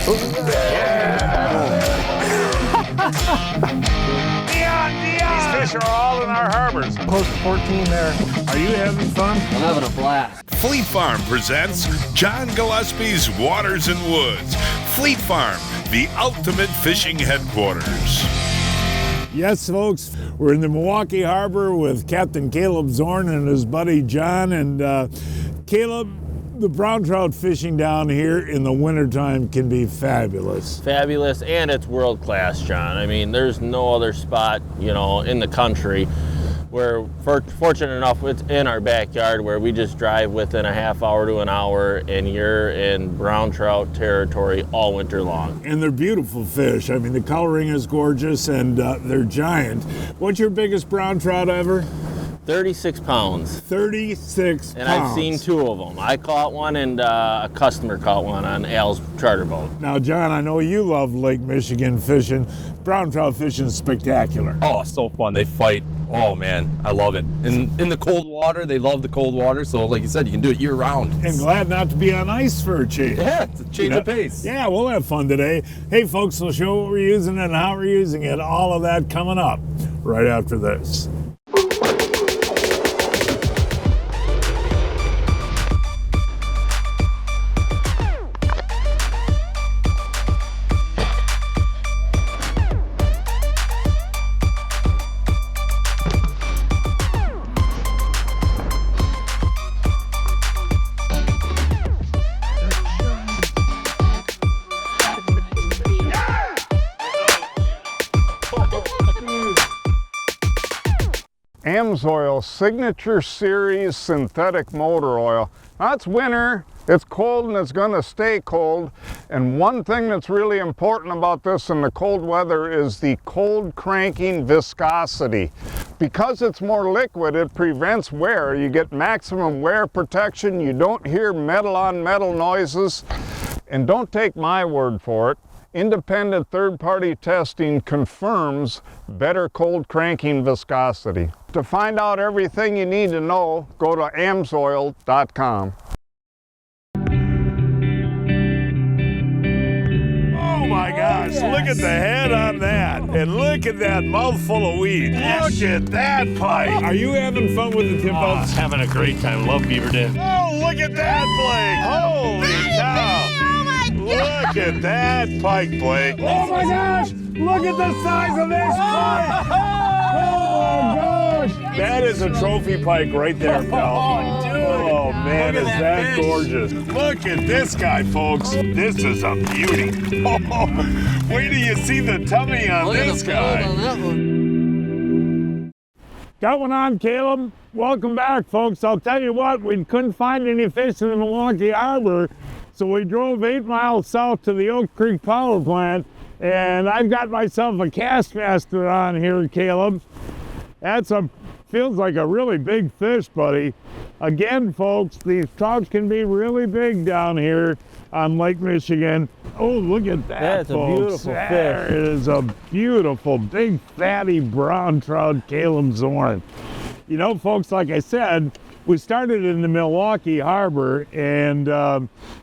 These fish are all in our harbors. Close to 14 there. Are you having fun? I'm having a blast. Fleet Farm presents John Gillespie's Waters and Woods. Fleet Farm, the ultimate fishing headquarters. Yes, folks, we're in the Milwaukee Harbor with Captain Caleb Zorn and his buddy John. And Caleb, the brown trout fishing down here in the wintertime can be fabulous. Fabulous, and it's world class, John. I mean, there's no other spot, you know, in the country where, fortunate enough, it's in our backyard where we just drive within a half hour to an hour, and you're in brown trout territory all winter long. And they're beautiful fish. I mean, the coloring is gorgeous, and they're giant. What's your biggest brown trout ever? 36 pounds. 36 And pounds. I've seen two of them. I caught one, and a customer caught one on Al's charter boat. Now, John, I know you love Lake Michigan fishing. Brown trout fishing is spectacular. Oh, so fun. They fight. Oh, man, I love it. In the cold water, they love the cold water. So, like you said, you can do it year round. And glad not to be on ice for a change. Yeah, it's a change of pace. Yeah, we'll have fun today. Hey, folks, we'll show what we're using and how we're using it. All of that coming up right after this. Amsoil Signature Series Synthetic Motor Oil. Now, it's winter, it's cold, and it's going to stay cold. And one thing that's really important about this in the cold weather is the cold cranking viscosity. Because it's more liquid, it prevents wear. You get maximum wear protection. You don't hear metal on metal noises. And don't take my word for it. Independent third-party testing confirms better cold cranking viscosity. To find out everything you need to know, go to amsoil.com. Oh my gosh, look at the head on that. And look at that mouthful of weed. Look at that pike. Are you having fun with the tip outs? Having a great time. Love beaver dam. Oh, look at that, Blake. Holy cow. Look at that pike, Blake. Oh my gosh! Look at the size of this pike! Oh my gosh! That is a trophy pike right there, pal. Oh man, is that gorgeous. Look at this guy, folks. This is a beauty. Oh, wait till you see the tummy on this guy. Got one on, Caleb. Welcome back, folks. I'll tell you what, we couldn't find any fish in the Milwaukee Harbor. So we drove 8 miles south to the Oak Creek Power Plant, and I've got myself a Castmaster on here, Caleb. Feels like a really big fish, buddy. Again, folks, these trout can be really big down here on Lake Michigan. Oh, look at that, That's folks. a beautiful fish. There is a beautiful, big, fatty brown trout, Caleb Zorn. You know, folks, like I said, we started in the Milwaukee Harbor, and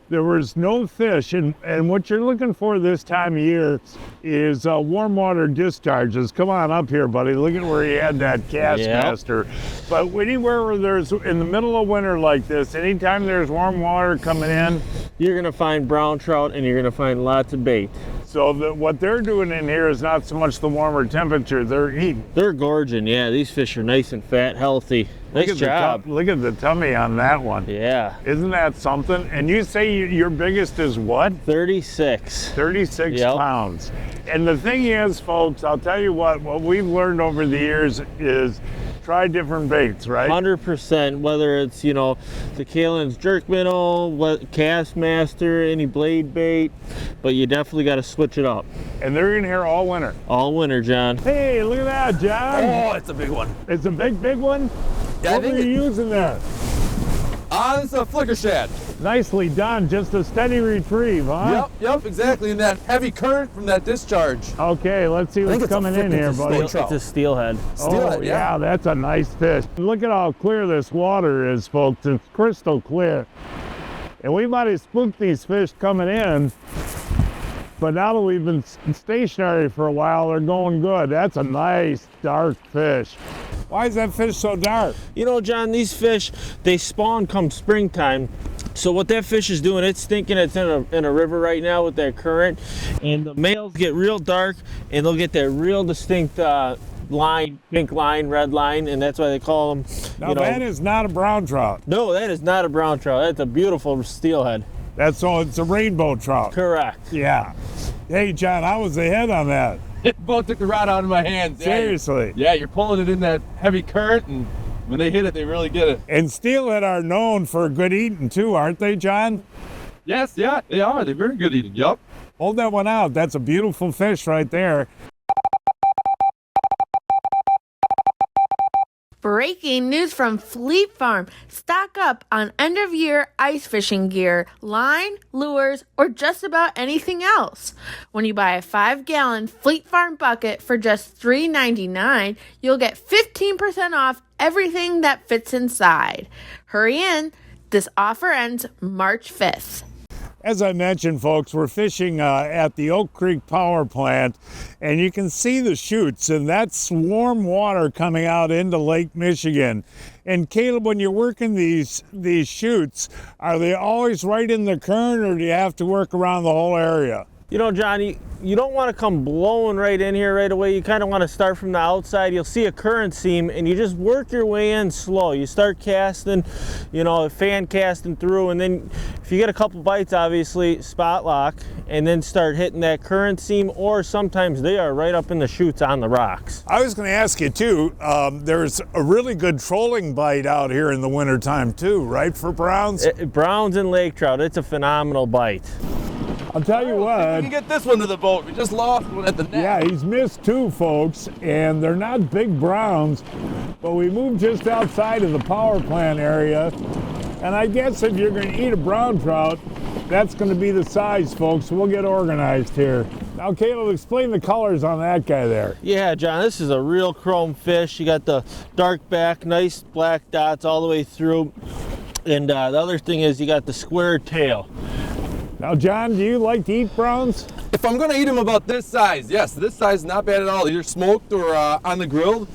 there was no fish. And what you're looking for this time of year is warm water discharges. Come on up here, buddy. Look at where he had that Castmaster. Yep. But anywhere where there's, in the middle of winter like this, anytime there's warm water coming in, you're going to find brown trout, and you're going to find lots of bait. So what they're doing in here is not so much the warmer temperature, they're eating. They're gorging, yeah. These fish are nice and fat, healthy. Nice job. Look at the tummy on that one. Yeah. Isn't that something? And you say your biggest is what? 36. 36 pounds. And the thing is, folks, I'll tell you what we've learned over the years is try different baits, right? 100%, whether it's, you know, the Kalen's jerk minnow, Castmaster, any blade bait, but you definitely got to switch it up. And they're in here all winter. All winter, John. Hey, look at that, John. Oh, it's a big one. It's a big one? Yeah, what were you using there? It's a flicker shad. Nicely done, just a steady retrieve, huh? Yep, exactly. In that heavy current from that discharge. Okay, let's see what's coming in here, buddy. It's a steelhead. Oh, yeah, that's a nice fish. Look at how clear this water is, folks. It's crystal clear. And we might have spooked these fish coming in. but now that we've been stationary for a while, they're going good. That's a nice dark fish. Why is that fish so dark? You know, John, these fish, they spawn come springtime. So what that fish is doing, it's thinking it's in a river right now with that current, and the males get real dark, and they'll get that real distinct line, pink line, red line, and that's why they call them. Now that is not a brown trout. No, that is not a brown trout. That's a beautiful steelhead. It's a rainbow trout. Correct. Yeah. Hey, John, I was ahead on that. Both took the rod out of my hands. Seriously. Yeah, you're pulling it in that heavy current, and when they hit it, they really get it. And steelhead are known for good eating too, aren't they, John? Yes, yeah, they are. They're very good eating. Yup. Hold that one out. That's a beautiful fish right there. Breaking news from Fleet Farm. Stock up on end-of-year ice fishing gear, line, lures, or just about anything else. When you buy a 5-gallon Fleet Farm bucket for just $3.99, you'll get 15% off everything that fits inside. Hurry in. This offer ends March 5th. As I mentioned, folks, we're fishing at the Oak Creek Power Plant, and you can see the chutes, and that's warm water coming out into Lake Michigan. And Caleb, when you're working these chutes, are they always right in the current, or do you have to work around the whole area? You know, John, you don't want to come blowing right in here right away. You kind of want to start from the outside. You'll see a current seam, and you just work your way in slow. You start casting, you know, fan casting through, and then if you get a couple bites, obviously, spot lock, and then start hitting that current seam, or sometimes they are right up in the chutes on the rocks. I was going to ask you, too, there's a really good trolling bite out here in the wintertime, too, right, for browns? Browns and lake trout, it's a phenomenal bite. I'll tell you what. We can get this one to the boat. We just lost one at the net. Yeah, he's missed 2, folks, and they're not big browns, but we moved just outside of the power plant area, and I guess if you're going to eat a brown trout, that's going to be the size, folks. We'll get organized here. Now, Caleb, explain the colors on that guy there. Yeah, John, this is a real chrome fish. You got the dark back, nice black dots all the way through, and the other thing is you got the square tail. Now, John, do you like to eat browns? If I'm going to eat them about this size, yes, this size is not bad at all. Either smoked or on the grill.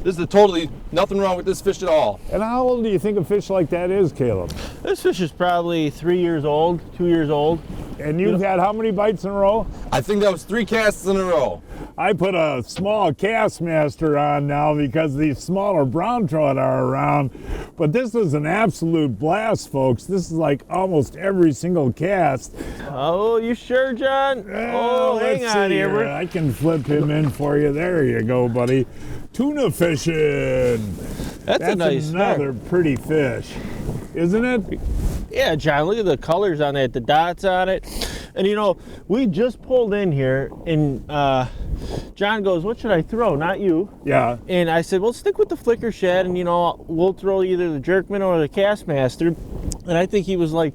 This is totally nothing wrong with this fish at all. And how old do you think a fish like that is, Caleb? This fish is probably 3 years old, 2 years old. And you've had how many bites in a row? I think that was 3 casts in a row. I put a small cast master on now because these smaller brown trout are around. But this is an absolute blast, folks. This is like almost every single cast. Oh, you sure, John? Hang on here. I can flip him in for you. There you go, buddy. Tuna fishing. That's a nice another pretty fish, isn't it? Yeah, John, look at the colors on it, the dots on it. And you know, we just pulled in here and John goes, what should I throw? Not you. Yeah. And I said, well, stick with the flicker shad and, you know, we'll throw either the jerkman or the Castmaster. And I think he was like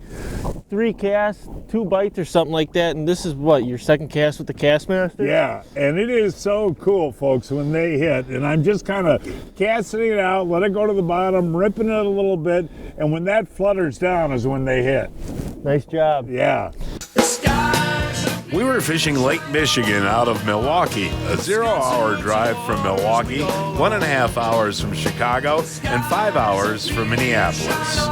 3 casts, 2 bites or something like that. And this is what, your second cast with the Castmaster? Yeah, and it is so cool, folks, when they hit. And I'm just kind of casting it out, let it go to the bottom, ripping it a little bit. And when that flutters down is when they hit. Nice job. Yeah. We were fishing Lake Michigan out of Milwaukee, a 0-hour drive from Milwaukee, 1.5 hours from Chicago, and 5 hours from Minneapolis.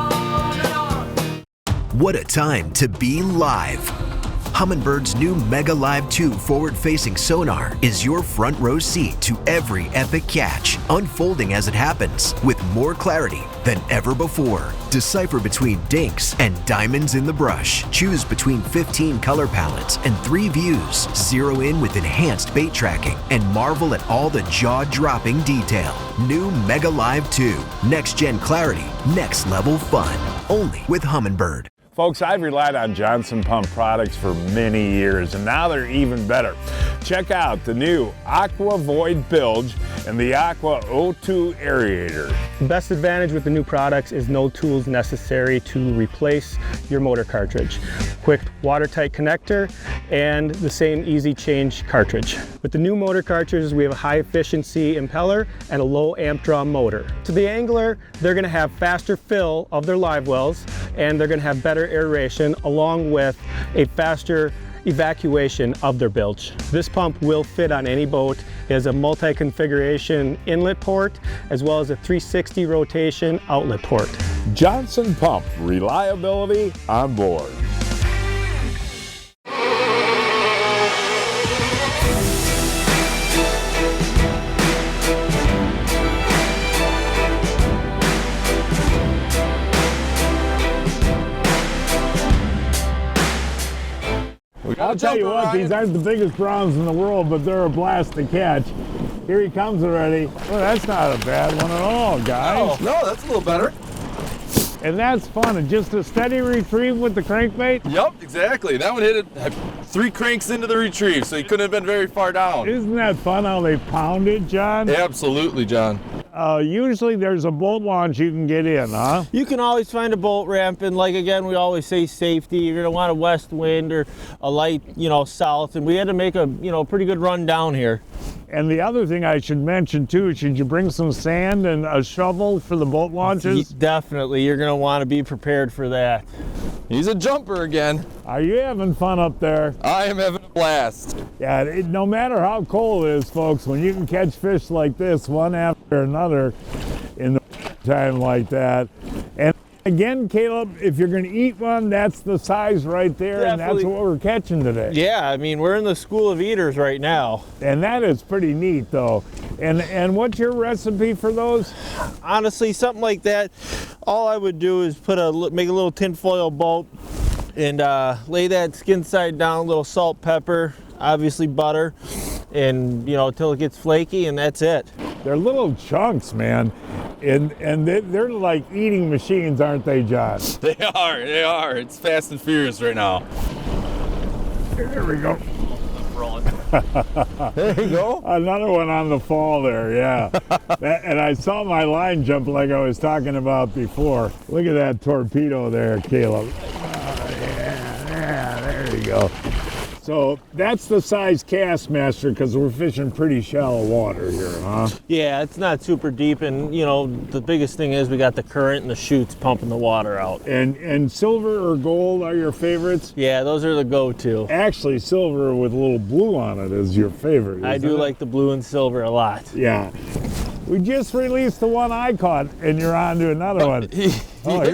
What a time to be live. Hummingbird's new Mega Live 2 forward-facing sonar is your front row seat to every epic catch, unfolding as it happens with more clarity than ever before. Decipher between dinks and diamonds in the brush. Choose between 15 color palettes and 3 views. Zero in with enhanced bait tracking and marvel at all the jaw-dropping detail. New Mega Live 2. Next-gen clarity, next-level fun. Only with Humminbird. Folks, I've relied on Johnson Pump products for many years, and now they're even better. Check out the new Aqua Void Bilge and the Aqua O2 Aerator. The best advantage with the new products is no tools necessary to replace your motor cartridge. Quick watertight connector and the same easy change cartridge. With the new motor cartridges, we have a high efficiency impeller and a low amp draw motor. To the angler, they're going to have faster fill of their live wells, and they're going to have better aeration along with a faster evacuation of their bilge. This pump will fit on any boat. It has a multi-configuration inlet port as well as a 360 rotation outlet port. Johnson Pump, reliability on board. I'll tell you what, these aren't the biggest browns in the world, but they're a blast to catch. Here he comes already. Well, that's not a bad one at all, guys. Oh, no, that's a little better. And that's fun. And just a steady retrieve with the crankbait? Yep, exactly. That one hit it 3 cranks into the retrieve, so he couldn't have been very far down. Isn't that fun how they pound it, John? Absolutely, John. Usually there's a boat launch you can get in, huh? You can always find a boat ramp, and like again, we always say safety. You're gonna want a west wind or a light, south, and we had to make a, pretty good run down here. And the other thing I should mention too, should you bring some sand and a shovel for the boat launches? Definitely, you're gonna want to be prepared for that. He's a jumper again. Are you having fun up there? I am having a blast. Yeah, no matter how cold it is, folks, when you can catch fish like this, one after another, in the time like that. And again, Caleb, if you're going to eat one, that's the size right there, Definitely. and that's what we're catching today. Yeah, I mean, we're in the school of eaters right now. And that is pretty neat, though. And what's your recipe for those? Honestly, something like that, all I would do is make a little tinfoil boat and lay that skin side down, a little salt, pepper, obviously butter, and until it gets flaky, and that's it. They're little chunks, man. And they're like eating machines, aren't they, John? They are. It's fast and furious right now. There we go. Rolling. There you go. Another one on the fall there, yeah. And I saw my line jump like I was talking about before. Look at that torpedo there, Caleb. Yeah, there you go. So that's the size cast, Master, because we're fishing pretty shallow water here, huh? Yeah, it's not super deep, and the biggest thing is we got the current and the chutes pumping the water out. And silver or gold are your favorites? Yeah, those are the go-to. Actually, silver with a little blue on it is your favorite. I do like the blue and silver a lot. Yeah. We just released the one I caught, and you're on to another one. Here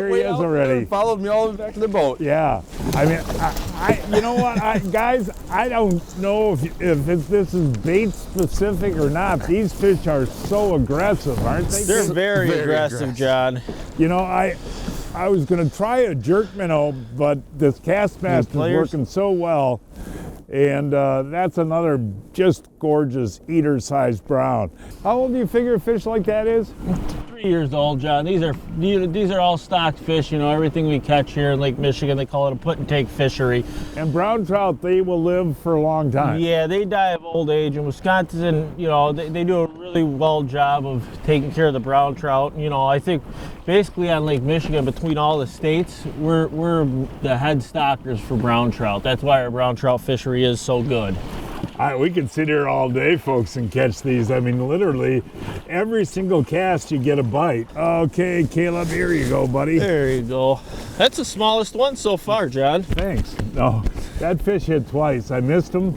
he is already. Followed me all the way back to the boat. Yeah. I mean, you know what, guys? I don't know if this is bait specific or not. These fish are so aggressive, aren't they? They're very aggressive, John. I was going to try a jerk minnow, but this Castmaster is working so well. And that's another just gorgeous eater-sized brown. How old do you figure a fish like that is? 3 years old, John. These are all stocked fish. Everything we catch here in Lake Michigan, they call it a put-and-take fishery. And brown trout, they will live for a long time. Yeah, they die of old age. In Wisconsin, they do a really well job of taking care of the brown trout. I think basically on Lake Michigan, between all the states, we're the head stockers for brown trout. That's why our brown trout fishery is so good. We could sit here all day, folks, and catch these. I mean, literally, every single cast you get a bite. Okay, Caleb, here you go, buddy. There you go. That's the smallest one so far, John. Thanks. No, that fish hit twice. I missed him.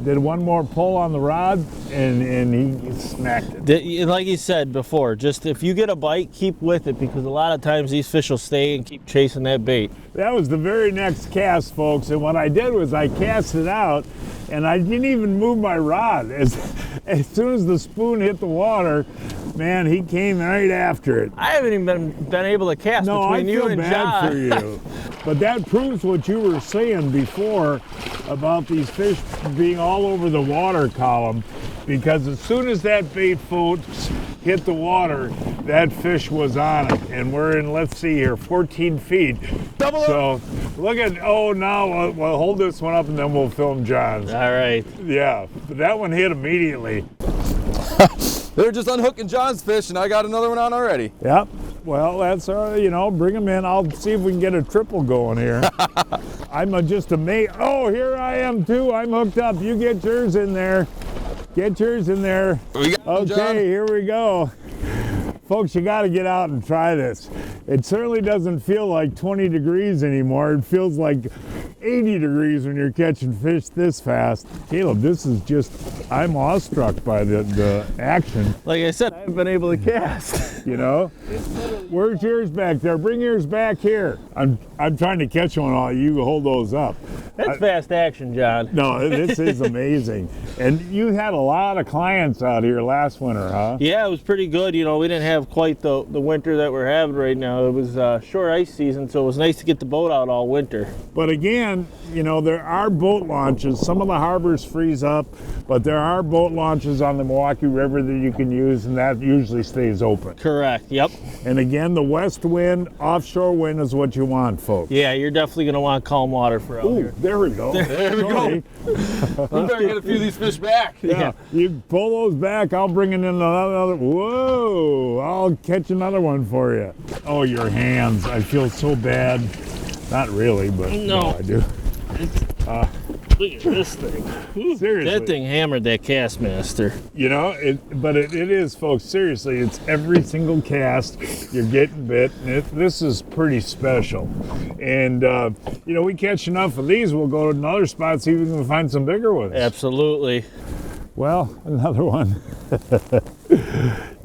Did one more pull on the rod, and he smacked it. Like you said before, just if you get a bite, keep with it, because a lot of times these fish will stay and keep chasing that bait. That was the very next cast, folks, and what I did was I cast it out, and I didn't even move my rod. As soon as the spoon hit the water, man, he came right after it. I haven't even been able to cast between you and John. No, I feel bad for you. But that proves what you were saying before about these fish being all over the water column, because as soon as that bait boat hit the water, that fish was on it. And we're in, let's see here, 14 feet. So look at, now we'll hold this one up and then we'll film John's. All right. Yeah, but that one hit immediately. They're just unhooking John's fish, and I got another one on already. Yep. Well, that's bring them in. I'll see if we can get a triple going here. I'm just amazed. Oh, here I am too. I'm hooked up. You get yours in there. Get yours in there. We got one, John. Okay, here we go. Folks, you got to get out and try this. It certainly doesn't feel like 20 degrees anymore. It feels like 80 degrees when you're catching fish this fast. Caleb, this is just, I'm awestruck by the action. Like I said, I haven't been able to cast. You know? Where's yours back there? Bring yours back here. I'm trying to catch one while you hold those up. That's fast action, John. No, this is amazing. And you had a lot of clients out here last winter, huh? Yeah, it was pretty good. You know, we didn't have quite the winter that we're having right now. It was short ice season, so it was nice to get the boat out all winter. But again, you know, there are boat launches. Some of the harbors freeze up, but there are boat launches on the Milwaukee River that you can use, and that usually stays open. Correct, yep. And again, the west wind, offshore wind is what you want, folks. Yeah, you're definitely going to want calm water for out here. There we go. There we go. We better get a few of these fish back. Yeah, you pull those back, I'll bring in another. Whoa, I'll catch another one for you. Oh, your hands. I feel so bad. Not really, but No. I do. Look at this thing. Seriously. That thing hammered that Castmaster. You know, but it is, folks. Seriously, it's every single cast you're getting bit. And this is pretty special. And, you know, we catch enough of these, we'll go to another spot, see if we can find some bigger ones. Absolutely. Well, another one.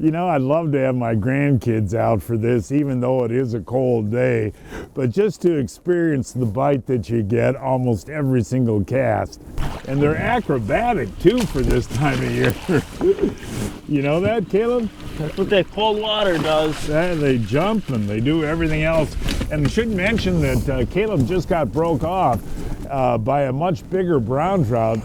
You know, I'd love to have my grandkids out for this, even though it is a cold day. But just to experience the bite that you get almost every single cast. And they're acrobatic, too, for this time of year. You know that, Caleb? That's what that cold water does. They jump and they do everything else. And I should mention that Caleb just got broke off by a much bigger brown trout.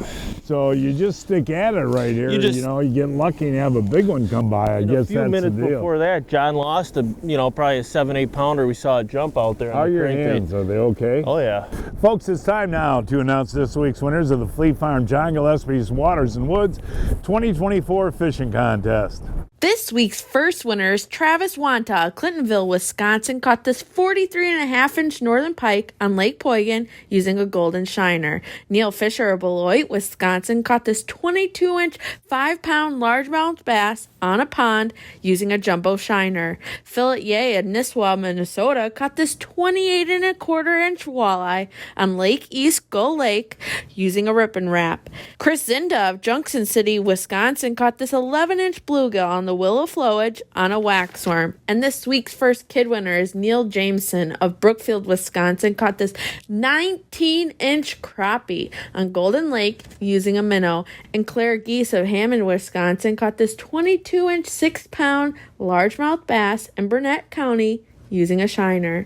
So you just stick at it right here. You know, you get lucky and have a big one come by. I guess that's the deal. A few minutes before that, John lost probably a 7-8 pounder. We saw a jump out there. How are your hands? Are they okay? Oh yeah. Folks, it's time now to announce this week's winners of the Fleet Farm John Gillespie's Waters and Woods 2024 Fishing Contest. This week's first winners, Travis Wanta of Clintonville, Wisconsin, caught this 43.5-inch northern pike on Lake Poygan using a golden shiner. Neil Fisher of Beloit, Wisconsin, caught this 22-inch, 5-pound largemouth bass on a pond using a jumbo shiner. Philip Ye of Nisswa, Minnesota, caught this 28.25-inch walleye on Lake East Gull Lake using a rip and wrap. Chris Zinda of Junction City, Wisconsin, caught this 11-inch bluegill on the willow flowage on a waxworm. And this week's first kid winner is Neil Jameson of Brookfield, Wisconsin, caught this 19-inch crappie on Golden Lake using a minnow. And Claire Geese of Hammond, Wisconsin, caught this 22-inch 6-pound largemouth bass in Burnett County using a shiner.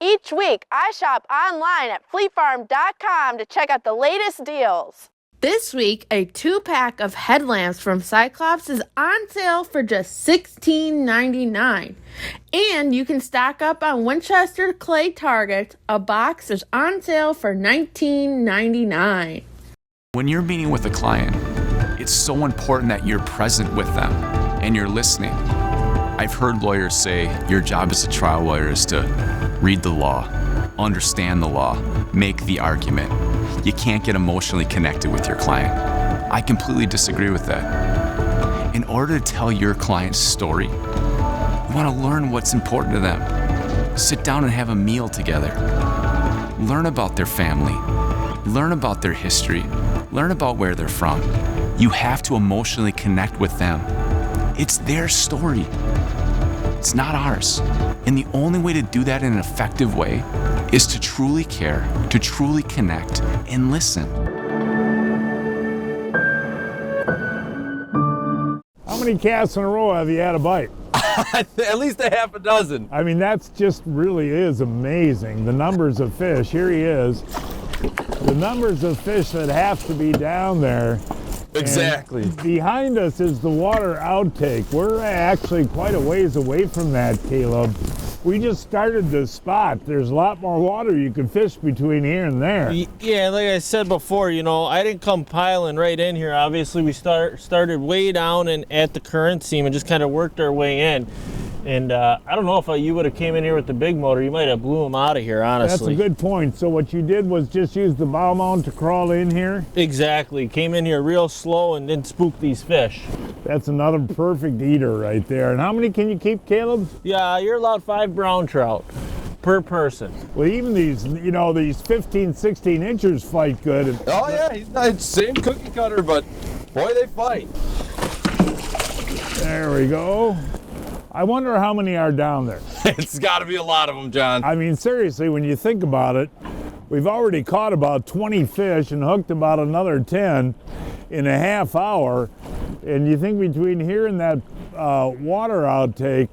Each week, I shop online at fleetfarm.com to check out the latest deals. This week, a 2-pack of headlamps from Cyclops is on sale for just $16.99. And you can stock up on Winchester clay targets. A box is on sale for $19.99. When you're meeting with a client, it's so important that you're present with them and you're listening. I've heard lawyers say your job as a trial lawyer is to read the law, understand the law, make the argument. You can't get emotionally connected with your client. I completely disagree with that. In order to tell your client's story, you want to learn what's important to them. Sit down and have a meal together. Learn about their family. Learn about their history. Learn about where they're from. You have to emotionally connect with them. It's their story. It's not ours. And the only way to do that in an effective way is to truly care, to truly connect, and listen. How many casts in a row have you had a bite? At least a half a dozen. I mean, that's just really is amazing. The numbers of fish, here he is. The numbers of fish that have to be down there. Exactly. And behind us is the water outtake. We're actually quite a ways away from that, Caleb. We just started this spot. There's a lot more water you can fish between here and there. Yeah, like I said before, I didn't come piling right in here. Obviously, we started way down and at the current seam and just kind of worked our way in. And I don't know if you would have came in here with the big motor, you might have blew them out of here, honestly. That's a good point. So what you did was just use the bow mount to crawl in here? Exactly. Came in here real slow and didn't spook these fish. That's another perfect eater right there. And how many can you keep, Caleb? Yeah, you're allowed 5 brown trout per person. Well, even these, you know, these 15, 16 inchers fight good. Oh yeah, he's not same cookie cutter, but boy, they fight. There we go. I wonder how many are down there. It's got to be a lot of them, John. I mean, seriously, when you think about it, we've already caught about 20 fish and hooked about another 10 in a half hour. And you think between here and that water outtake,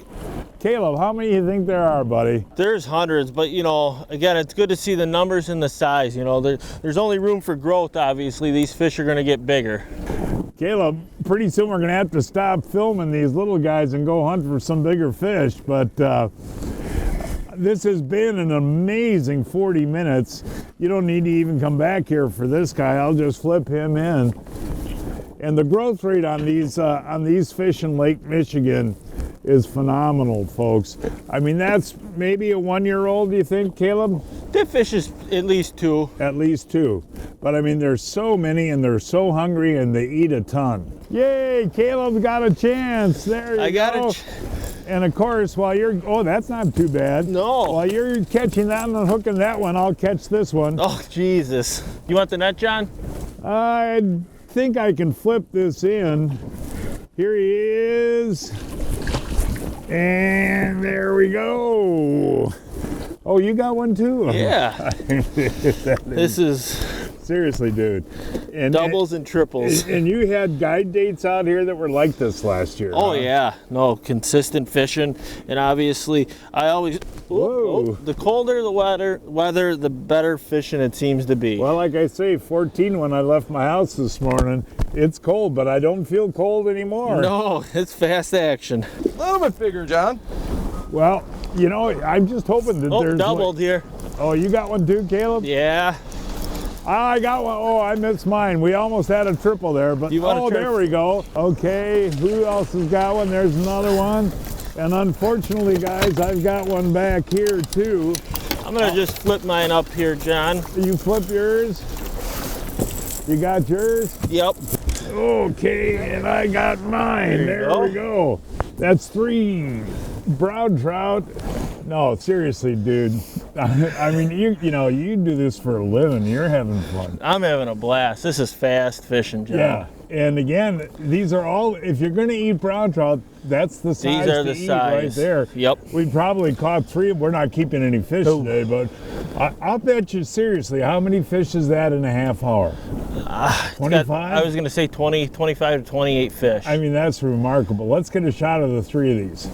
Caleb, how many do you think there are, buddy? There's hundreds, but you know, again, it's good to see the numbers and the size. You know, there's only room for growth, obviously. These fish are going to get bigger. Caleb, pretty soon we're going to have to stop filming these little guys and go hunt for some bigger fish, but this has been an amazing 40 minutes. You don't need to even come back here for this guy. I'll just flip him in. And the growth rate on these fish in Lake Michigan is phenomenal, folks. I mean, that's maybe a 1-year-old, do you think, Caleb? That fish is at least 2. At least 2. But I mean, there's so many and they're so hungry and they eat a ton. Yay, Caleb's got a chance. There you go. I got it. And of course, while you're, oh, that's not too bad. No. While you're catching that and hooking that one, I'll catch this one. Oh, Jesus. You want the net, John? I think I can flip this in. Here he is. And there we go. Oh, you got one too? Yeah. This is seriously, dude. And doubles and triples. And you had guide dates out here that were like this last year. Oh, huh? yeah. No, consistent fishing. And obviously, I always, the colder the weather, the better fishing it seems to be. Well, like I say, 14 when I left my house this morning. It's cold, but I don't feel cold anymore. No, it's fast action. A little bit bigger, John. Well, you know, I'm just hoping that there's doubled here. Oh, you got one too, Caleb? Yeah. I got one. Oh, I missed mine. We almost had a triple there, but oh, there we go. Okay, who else has got one? There's another one. And unfortunately, guys, I've got one back here too. I'm gonna just flip mine up here, John. You flip yours? You got yours? Yep. Okay, and I got mine. There we go. That's 3 brown trout. No, seriously, dude. I mean, you know, you do this for a living. You're having fun. I'm having a blast. This is fast fishing, John. Yeah, and again, these are all, if you're going to eat brown trout, that's the size These are to the eat size. right there. Yep. We probably caught 3. We're not keeping any fish today, but I'll bet you seriously, how many fish is that in a half hour? 25? I was going to say 25 to 28 fish. I mean, that's remarkable. Let's get a shot of the 3 of these.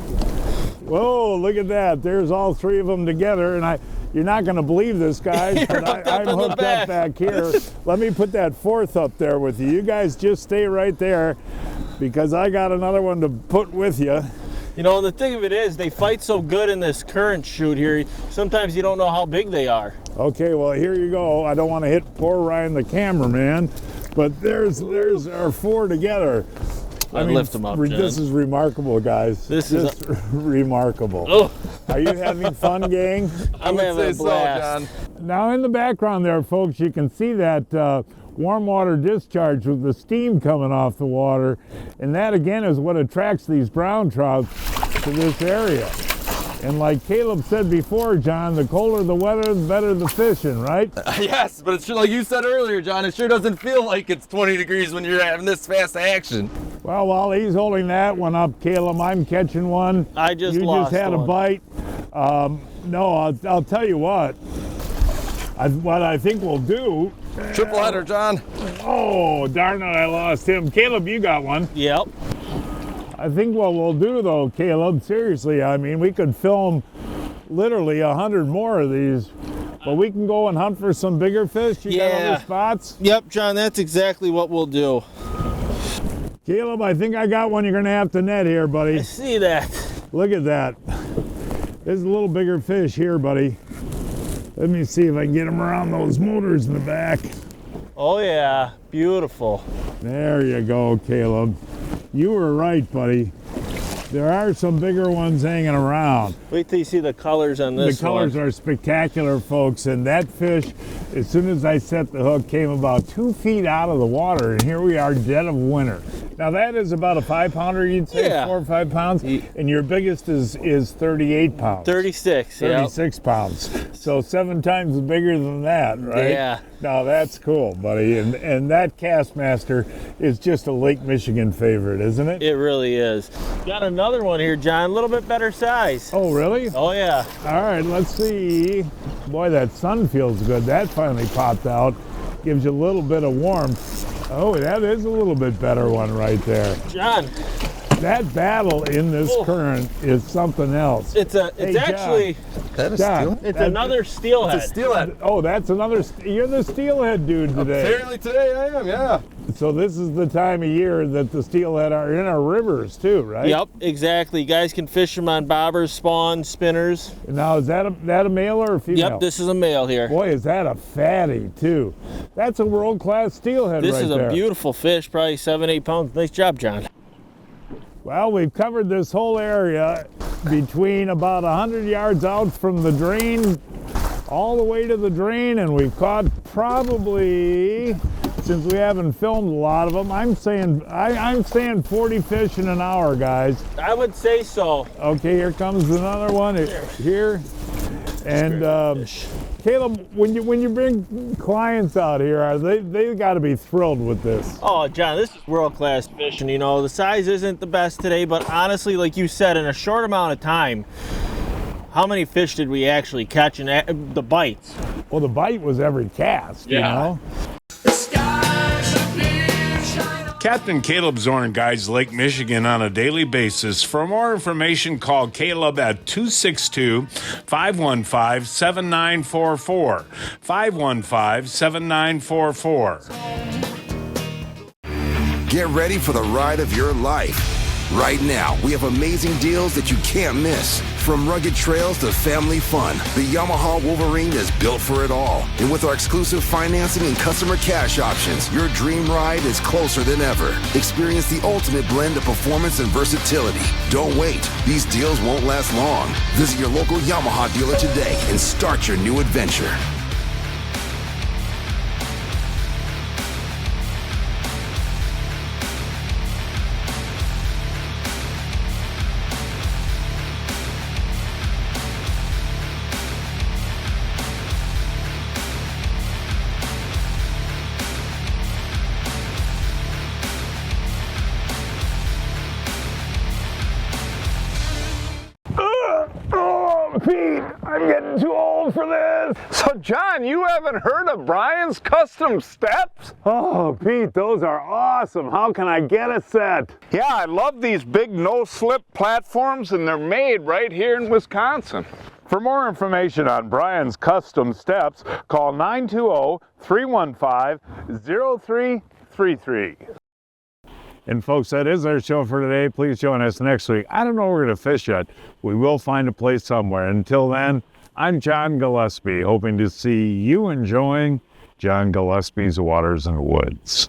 Whoa, look at that. There's all 3 of them together, and you're not going to believe this, guys, but I'm hooked up back here. Let me put that 4th up there with you. You guys just stay right there because I got another one to put with you. You know, the thing of it is, they fight so good in this current shoot here, sometimes you don't know how big they are. Okay, well, here you go. I don't want to hit poor Ryan, the cameraman, but there's our 4 together. I mean, lift them up, this is remarkable, guys. This is remarkable. Oh. Are you having fun, gang? I'm having a blast. Now, in the background there, folks, you can see that warm water discharge with the steam coming off the water, and that, again, is what attracts these brown trout to this area. And like Caleb said before, John, the colder the weather, the better the fishing, right? Yes, but it's sure, like you said earlier, John, it sure doesn't feel like it's 20 degrees when you're having this fast action. Well, while he's holding that one up, Caleb, I'm catching one. I just You lost just had one. a bite. No, I'll tell you what. What I think we'll do. Triple header, John. Oh, darn it, I lost him. Caleb, you got one. Yep. I think what we'll do, though, Caleb, seriously, I mean, we could film literally 100 more of these, but we can go and hunt for some bigger fish. You got other spots? Yep, John, that's exactly what we'll do. Caleb, I think I got one you're going to have to net here, buddy. I see that. Look at that. There's a little bigger fish here, buddy. Let me see if I can get him around those motors in the back. Oh, yeah. Beautiful. There you go, Caleb. You were right, buddy. There are some bigger ones hanging around. Wait till you see the colors on this The colors one. are spectacular, folks, and that fish, as soon as I set the hook, came about 2 feet out of the water, and here we are, dead of winter. Now that is about a 5-pounder, you'd say, Yeah. 4 or 5 pounds, and your biggest is 38 pounds. 36, 36 pounds. So 7 times bigger than that, right? Yeah. Now that's cool, buddy. And that Castmaster is just a Lake Michigan favorite, isn't it? It really is. Got another one here, John, a little bit better size. Oh, really? Oh, yeah. All right, let's see. Boy, that sun feels good. That finally popped out. Gives you a little bit of warmth. Oh, that is a little bit better one right there. John. That battle in this current is something else. It's actually, That is John, steel? it's another steelhead. It's a steelhead. Oh, that's another, you're the steelhead dude today. Apparently today I am, yeah. So this is the time of year that the steelhead are in our rivers too, right? Yep, exactly. You guys can fish them on bobbers, spawn, spinners. Now, is that a male or a female? Yep, this is a male here. Boy, is that a fatty too. That's a world-class steelhead This right is there. a beautiful fish, probably 7-8 pounds. Nice job, John. Well, we've covered this whole area between about 100 yards out from the drain all the way to the drain, and we've caught probably, since we haven't filmed a lot of them, I'm saying 40 fish in an hour, guys. I would say so. Okay, here comes another one here. And Caleb, when you bring clients out here, they got to be thrilled with this. Oh, John, this is world-class fishing. You know, the size isn't the best today, but honestly, like you said, in a short amount of time, how many fish did we actually catch in the bites? Well, the bite was every cast, you know? Captain Caleb Zorn guides Lake Michigan on a daily basis. For more information, call Caleb at 262-515-7944. 515-7944. Get ready for the ride of your life. Right now, we have amazing deals that you can't miss. From rugged trails to family fun, the Yamaha Wolverine is built for it all. And with our exclusive financing and customer cash options, your dream ride is closer than ever. Experience the ultimate blend of performance and versatility. Don't wait. These deals won't last long. Visit your local Yamaha dealer today and start your new adventure. Pete, I'm getting too old for this. So John, you haven't heard of Brian's Custom Steps? Oh, Pete, those are awesome. How can I get a set? Yeah, I love these big no-slip platforms, and they're made right here in Wisconsin. For more information on Brian's Custom Steps, call 920-315-0333. And folks, that is our show for today. Please join us next week. I don't know where we're going to fish yet. We will find a place somewhere. Until then, I'm John Gillespie, hoping to see you enjoying John Gillespie's Waters and Woods.